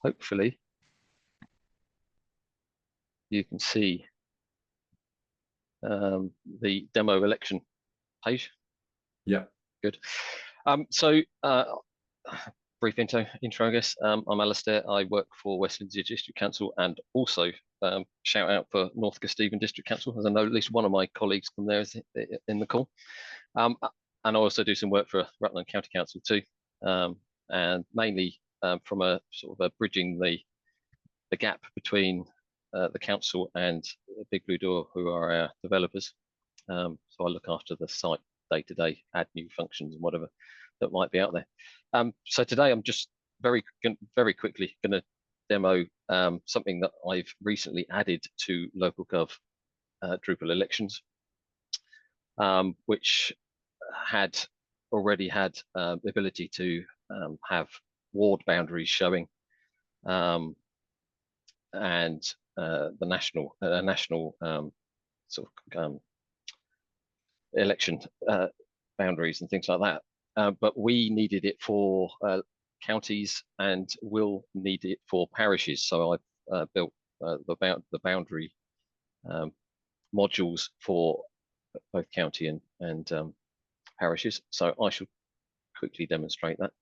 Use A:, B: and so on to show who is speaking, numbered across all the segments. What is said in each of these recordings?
A: hopefully you can see the demo election page.
B: Yeah.
A: Good. Brief intro, I guess. I'm Alistair. I work for West Lindsey District Council and also shout out for North Kesteven District Council, as I know at least one of my colleagues from there is in the call. And I also do some work for Rutland County Council too, and mainly from a sort of bridging the gap between the council and Big Blue Door, who are our developers. So I look after the site day to day, add new functions and whatever that might be out there. So today I'm just very quickly going to demo something that I've recently added to LocalGov Drupal Elections, which had already had the ability to have ward boundaries showing, and the national sort of election boundaries and things like that. But we needed it for counties and will need it for parishes. So I've built the boundary modules for both county and parishes. So I shall quickly demonstrate that.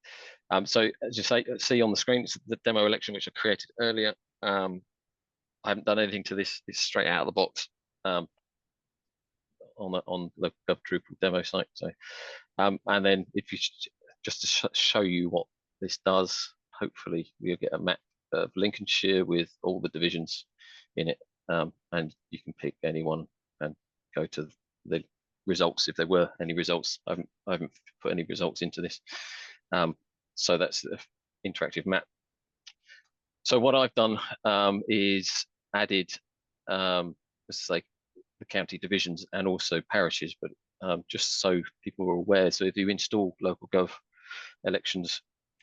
A: So as you see on the screen, it's the demo election which I created earlier. I haven't done anything to this. It's straight out of the box on the Gov Drupal demo site. So, and then if you just to show you what this does, hopefully we'll get a map of Lincolnshire with all the divisions in it, and you can pick any one and go to the results if there were any results. I haven't put any results into this, so that's the interactive map. So what I've done is added, let's say, the county divisions and also parishes, but just so people are aware. So if you install LocalGov Elections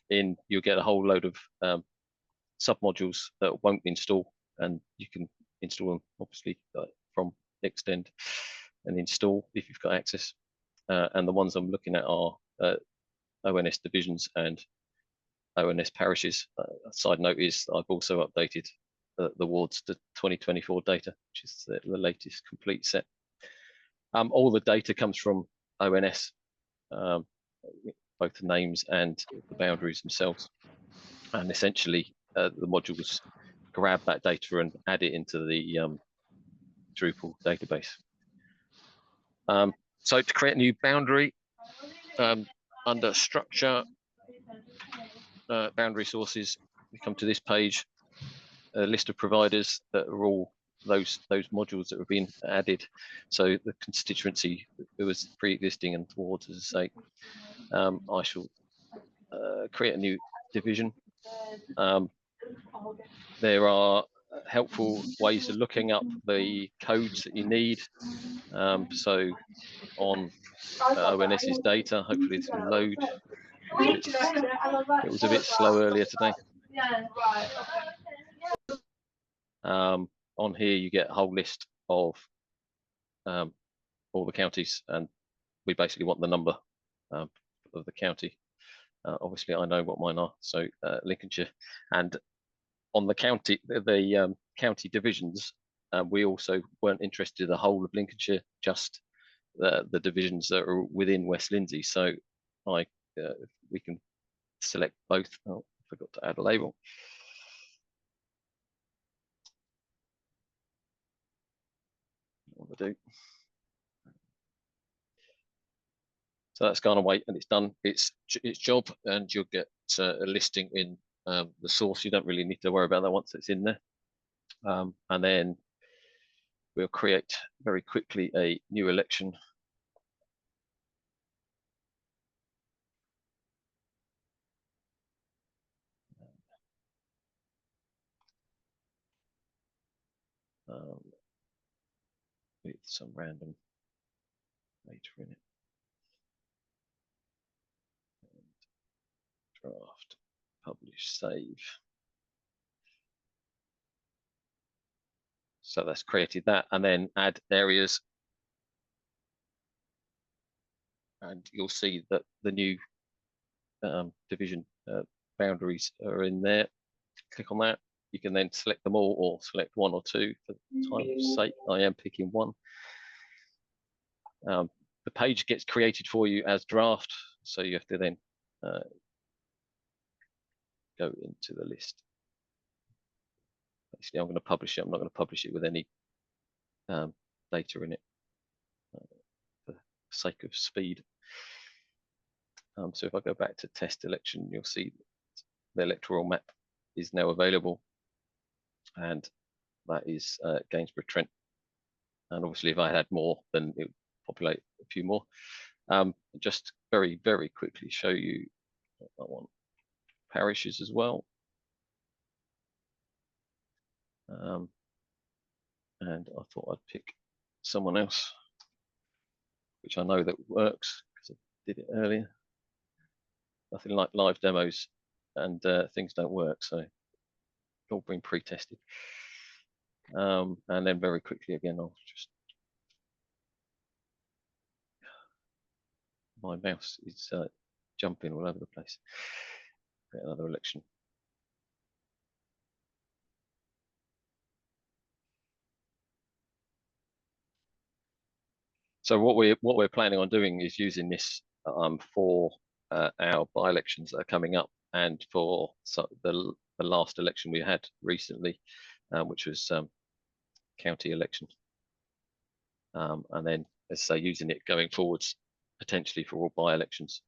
A: in, you'll get a whole load of submodules that won't install, and you can install them obviously from extend and install if you've got access. And the ones I'm looking at are ONS divisions and ONS parishes. Side note is I've also updated the wards to 2024 data, which is the latest complete set. All the data comes from ONS, both the names and the boundaries themselves. And essentially, the modules grab that data and add it into the Drupal database. So to create a new boundary, under structure, boundary sources, we come to this page, a list of providers that are all those modules that have been added. So the constituency that was pre-existing and towards, as I say, I shall create a new division. There are helpful ways of looking up the codes that you need. So on ONS's data, hopefully this will load. It was a bit slow earlier today. On here you get a whole list of all the counties, and we basically want the number of the county. Obviously I know what mine are, so Lincolnshire. And on the county, the county divisions, we also weren't interested in the whole of Lincolnshire, just the divisions that are within West Lindsey. So we can select both. Oh, I forgot to add a label. What to do. So that's gone away and it's done its job, and you'll get a listing in the source. You don't really need to worry about that once it's in there. And then we'll create very quickly a new election. With some random data in it. And draft, publish, save. So that's created that, and then add areas. And you'll see that the new division boundaries are in there. click on that. You can then select them all or select one or two for time's sake. I am picking one. The page gets created for you as draft, so you have to then go into the list. Basically, I'm going to publish it. I'm not going to publish it with any data in it for the sake of speed. So if I go back to test election, you'll see the electoral map is now available, and that is Gainsborough Trent. And obviously, if I had more, then it would populate a few more. Just very, very quickly show you, I want parishes as well. And I thought I'd pick someone else, which I know that works because I did it earlier. Nothing like live demos and things don't work, so it's all been pre-tested. And then very quickly again, I'll just, my mouse is jumping all over the place. Get another election. So what we're planning on doing is using this for our by-elections that are coming up, and for the last election we had recently, which was county election, and then, as I say, using it going forwards potentially for all by-elections,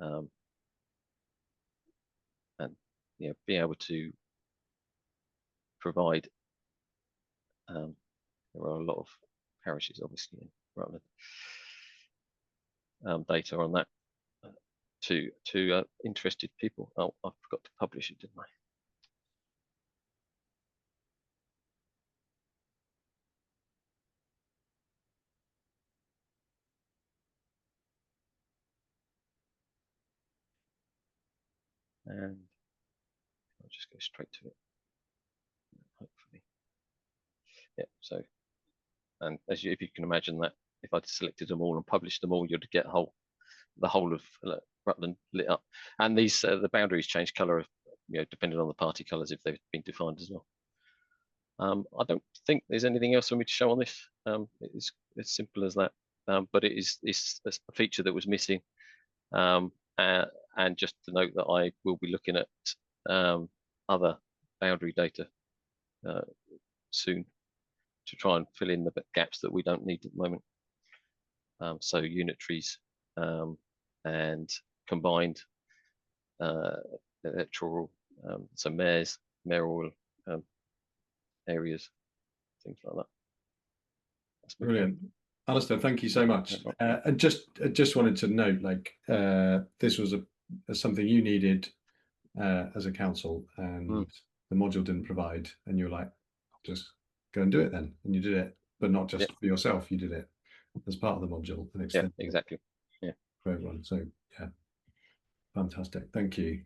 A: and being able to provide. There are a lot of parishes, obviously, in Rutland. Data on that to interested people. Oh, I forgot to publish it, didn't I? And I'll just go straight to it, hopefully. Yeah, so, and if you can imagine that, if I'd selected them all and published them all, you'd get the whole of Rutland lit up. And these the boundaries change colour, depending on the party colours if they've been defined as well. I don't think there's anything else for me to show on this. It's as simple as that. But it's a feature that was missing. And just to note that I will be looking at other boundary data soon to try and fill in the gaps that we don't need at the moment. So unitaries and combined electoral, so mayoral areas, things like that. That's
B: brilliant. Alistair, thank you so much. And just wanted to note, like, this was something you needed as a council, and the module didn't provide, and you were like, just go and do it then, and you did it, but not just for yourself, you did it as part of the module and extended
A: exactly.
B: for everyone. So yeah, fantastic. Thank you.